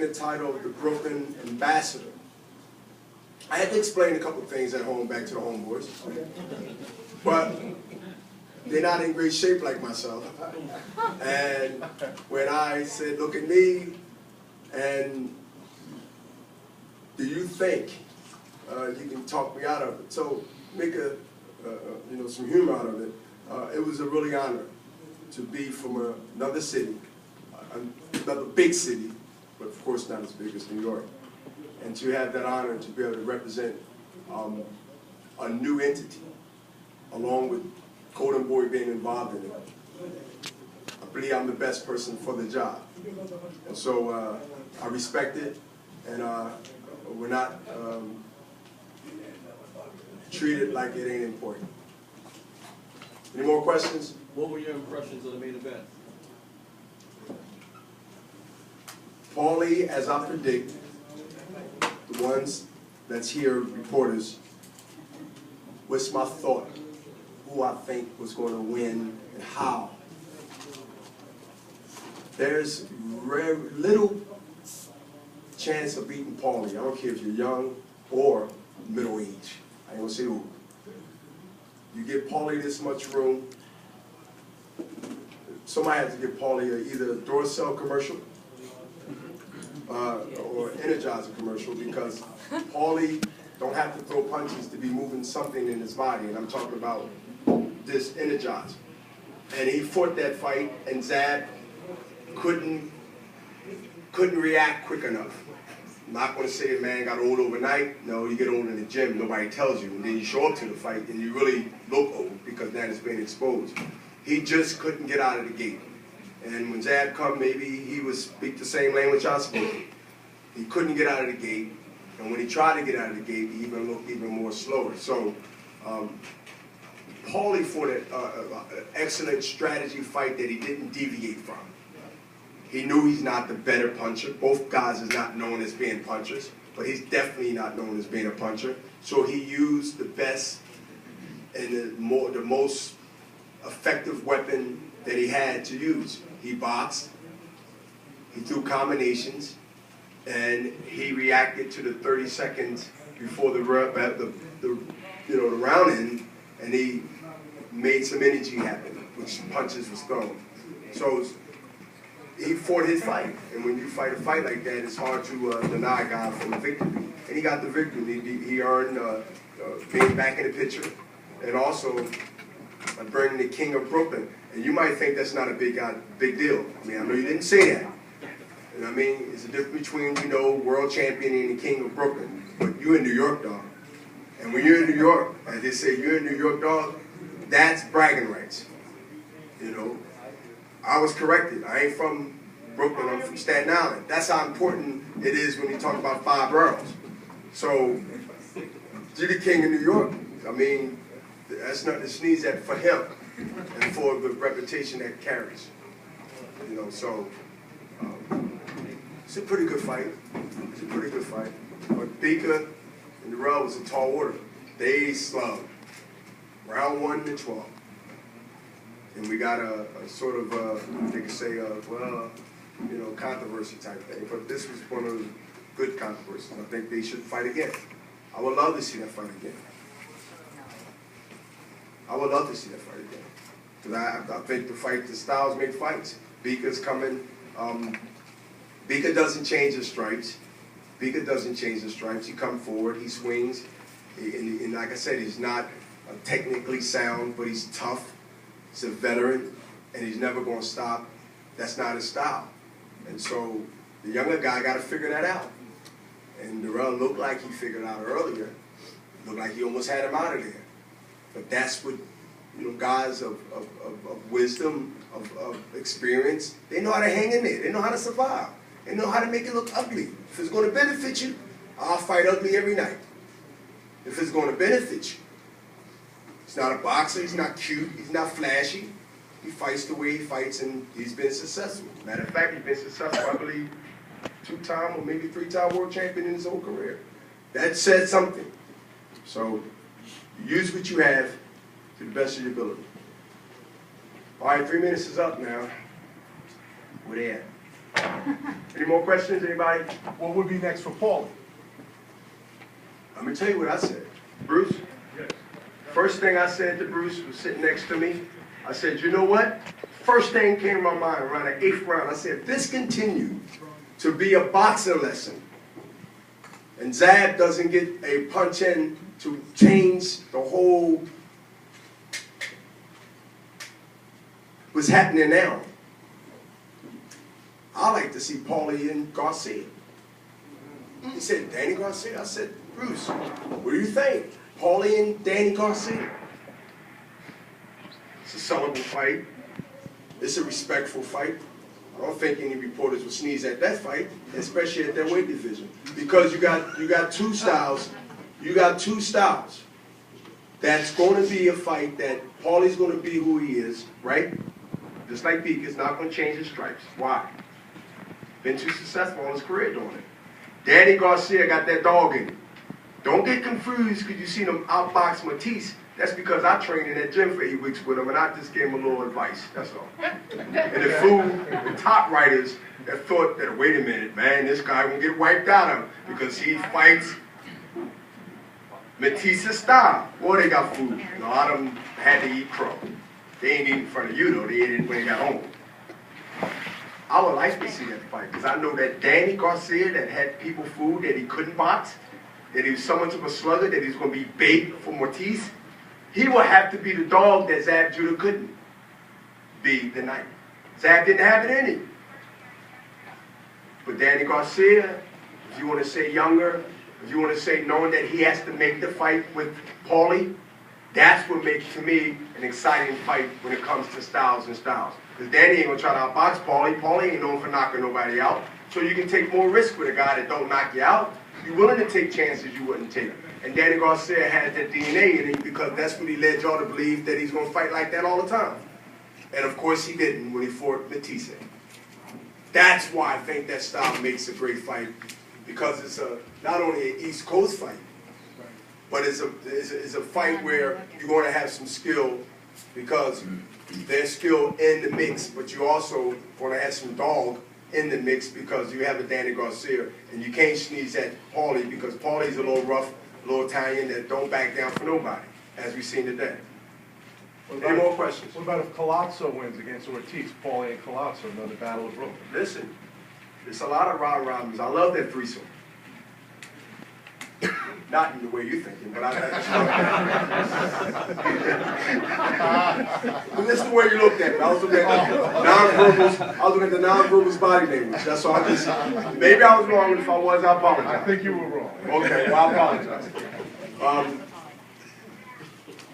the title of the Brooklyn Ambassador. I had to explain a couple of things at home back to the homeboys, but they're not in great shape like myself. And when I said, look at me, and do you think you can talk me out of it? So make some humor out of it. It was a really honor to be from another city, another big city, but of course not as big as New York. And to have that honor to be able to represent a new entity, along with Golden Boy being involved in it. I believe I'm the best person for the job. And so I respect it, and we're not treated like it ain't important. Any more questions? What were your impressions of the main event? Paulie, as I predict, the ones that's here, reporters, what's my thought? Who I think was going to win and how? There's very little chance of beating Paulie. I don't care if you're young or middle age. I ain't gonna say who. You give Paulie this much room, somebody has to give Paulie either a Duracell commercial or Energizer commercial, because Paulie don't have to throw punches to be moving something in his body, and I'm talking about this Energizer. And he fought that fight, and Zab couldn't react quick enough. I'm not going to say a man got old overnight. No, you get old in the gym, nobody tells you, and then you show up to the fight and you really look old because that has been exposed. He just couldn't get out of the gate. And when Zab come, maybe he would speak the same language I speak. He couldn't get out of the gate, and when he tried to get out of the gate, he even looked even more slower. So Paulie fought an excellent strategy fight that he didn't deviate from. He knew he's not the better puncher. Both guys is not known as being punchers, but he's definitely not known as being a puncher. So he used the best and the most effective weapon that he had to use. He boxed, he threw combinations, and he reacted to the 30 seconds before the round end, and he made some energy happen, which punches was thrown. So he fought his fight, and when you fight a fight like that, it's hard to deny a guy from a victory. And he got the victory. He earned being back in the picture, and also bringing the King of Brooklyn. And you might think that's not a big deal. I mean, I know you didn't say that. You know what I mean? It's a difference between, world champion and the King of Brooklyn. But you're in New York, dog. And when you're in New York, as they say, you're in New York, dog, that's bragging rights. I was corrected. I ain't from Brooklyn, I'm from Staten Island. That's how important it is when you talk about 5 boroughs. So, you're the king of New York. I mean, that's nothing to sneeze at for him and for the reputation that carries. So it's a pretty good fight. It's a pretty good fight. But Bika and Darrell was a tall order. They slugged. Round 1 to 12. And we got a sort of, they could say, controversy type thing. But this was one of the good controversies. I think they should fight again. I would love to see that fight again. I would love to see that fight again. Because I think the styles make fights. Bika's coming. Bika doesn't change his stripes. Bika doesn't change his stripes. He comes forward, he swings. And like I said, he's not technically sound, but he's tough. He's a veteran, and he's never going to stop. That's not his style. And so the younger guy got to figure that out. And Darrell looked like he figured out earlier. Looked like he almost had him out of there. But that's what, guys of wisdom, of experience, they know how to hang in there. They know how to survive. They know how to make it look ugly. If it's going to benefit you, I'll fight ugly every night. If it's going to benefit you. He's not a boxer, he's not cute, he's not flashy. He fights the way he fights, and he's been successful. Matter of fact, he's been successful, I believe, 2-time or maybe 3-time world champion in his whole career. That said something. So, use what you have to the best of your ability. All right, 3 minutes is up now. Where they at? Any more questions, anybody? What would be next for Paulie? I'm gonna tell you what I said. Bruce? Yes. First thing I said to Bruce was sitting next to me. I said, you know what? First thing came to my mind around the 8th round. I said, if this continued to be a boxing lesson, and Zab doesn't get a punch in to change the whole what's happening now, I like to see Paulie and Garcia. He said, Danny Garcia? I said, Bruce, what do you think? Paulie and Danny Garcia? It's a sellable fight. It's a respectful fight. I don't think any reporters would sneeze at that fight, especially at that weight division. Because you got two styles. You got two styles. That's going to be a fight that Paulie's going to be who he is, right? Just like Beaker's not going to change his stripes. Why? Been too successful in his career doing it. Danny Garcia got that dog in him. Don't get confused because you seen him outbox Matisse. That's because I trained in that gym for 8 weeks with him, and I just gave him a little advice. That's all. And the fool, the top writers that thought that, wait a minute, man, this guy won't get wiped out of him because he fights Matisse's style. Well, they got food. A lot of them had to eat crow. They ain't eat in front of you, though. They ate it when they got home. I would like to see that fight because I know that Danny Garcia that had people food that he couldn't box, that he was so much of a slugger that he's going to be bait for Matisse. He will have to be the dog that Zab Judah couldn't be tonight. Zab didn't have it in him. But Danny Garcia, if you want to say younger, if you want to say knowing that he has to make the fight with Paulie, that's what makes, to me, an exciting fight when it comes to styles and styles. Because Danny ain't going to try to outbox Paulie. Paulie ain't known for knocking nobody out. So you can take more risk with a guy that don't knock you out. You're willing to take chances you wouldn't take. And Danny Garcia has that DNA in him because that's what he led y'all to believe that he's going to fight like that all the time. And of course he didn't when he fought Matisse. That's why I think that style makes a great fight, because it's not only an East Coast fight, but it's a fight where you're going to have some skill because there's skill in the mix, but you also going to have some dog in the mix because you have a Danny Garcia, and you can't sneeze at Paulie because Paulie's a little rough, a little Italian that don't back down for nobody, as we've seen today. Any more questions? What about if Colazzo wins against Ortiz? Paulie and Colazzo, another battle of Brooklyn. Listen, there's a lot of round robins. I love that threesome. Not in the way you're thinking, but but listen to the way you looked at it. I was looking at the non-verbals body language. That's all I just, maybe I was wrong, and if I was, I apologize. I think you were wrong. Okay, well, I apologize.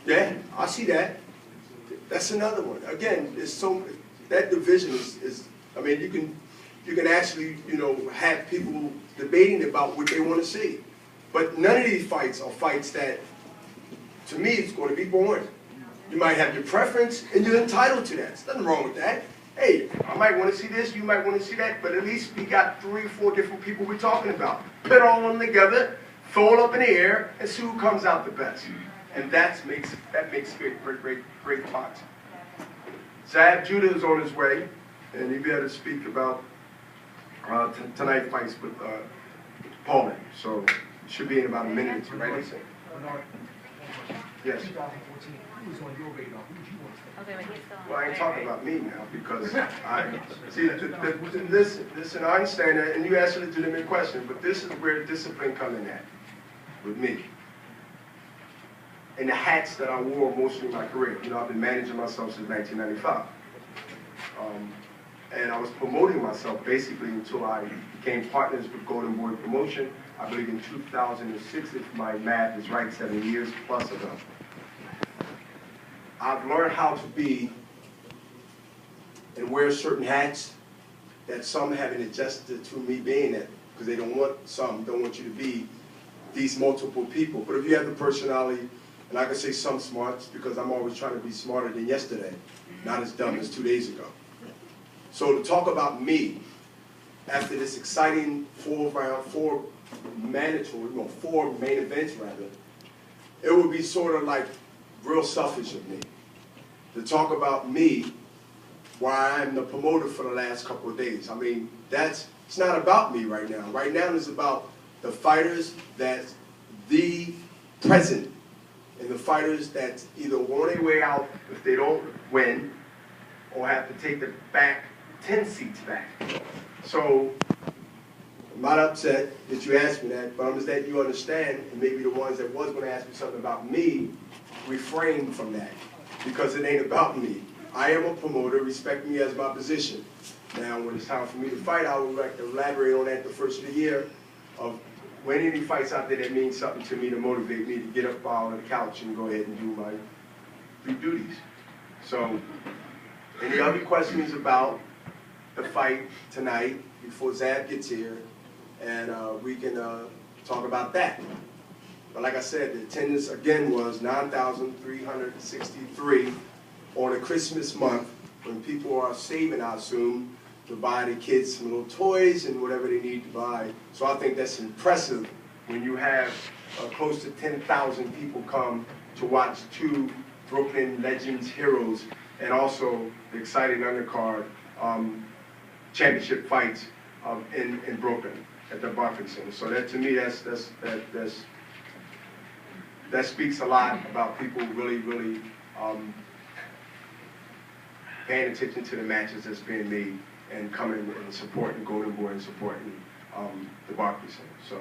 Yeah, I see that. That's another one. Again, it's so, that division is I mean, you can actually, have people debating about what they want to see. But none of these fights are fights that, to me, it's going to be boring. You might have your preference, and you're entitled to that. There's nothing wrong with that. Hey, I might want to see this, you might want to see that, but at least we got 3 or 4 different people we're talking about. Put all of them together, throw it up in the air, and see who comes out the best. And that makes great fights. Zab Judah is on his way, and he'll be able to speak about tonight's fights with Paulie. So it should be in about a minute or two, right? Lisa? Yes. 2014, who was on your radar? Who did you want to Okay, but he's still on. Well, I ain't talking about me now because I see. Listen, I understand that, and you asked a legitimate question, but this is where discipline comes in at with me. And the hats that I wore mostly in my career. I've been managing myself since 1995. And I was promoting myself basically until I became partners with Golden Boy Promotion. I believe in 2006, if my math is right, 7 years plus ago. I've learned how to be and wear certain hats that some haven't adjusted to me being that, because they don't want you to be these multiple people. But if you have the personality, and I can say some smarts because I'm always trying to be smarter than yesterday, not as dumb as 2 days ago. So to talk about me after this exciting 4 mandatory, 4 main events rather, it would be sort of like real selfish of me to talk about me why I'm the promoter for the last couple of days. I mean, it's not about me right now. Right now it's about the fighters that the present and the fighters that either want their way out if they don't win or have to take the back 10 seats back. So I'm not upset that you asked me that, but I'm just letting you understand, and maybe the ones that was going to ask me something about me, refrain from that, because it ain't about me. I am a promoter, respect me as my position. Now, when it's time for me to fight, I will elaborate on that the first of the year, of when any fights out there that means something to me to motivate me to get up on the couch and go ahead and do my duties. So, any other questions about the fight tonight before Zab gets here, and we can talk about that. But like I said, the attendance again was 9,363 on a Christmas month when people are saving, I assume, to buy the kids some little toys and whatever they need to buy. So I think that's impressive when you have close to 10,000 people come to watch two Brooklyn Legends heroes and also the exciting undercard championship fights in Brooklyn at the Hopkins Center. So that, to me, that speaks a lot about people really paying attention to the matches that's being made and coming and supporting Golden Boy and supporting the Hopkins Center. So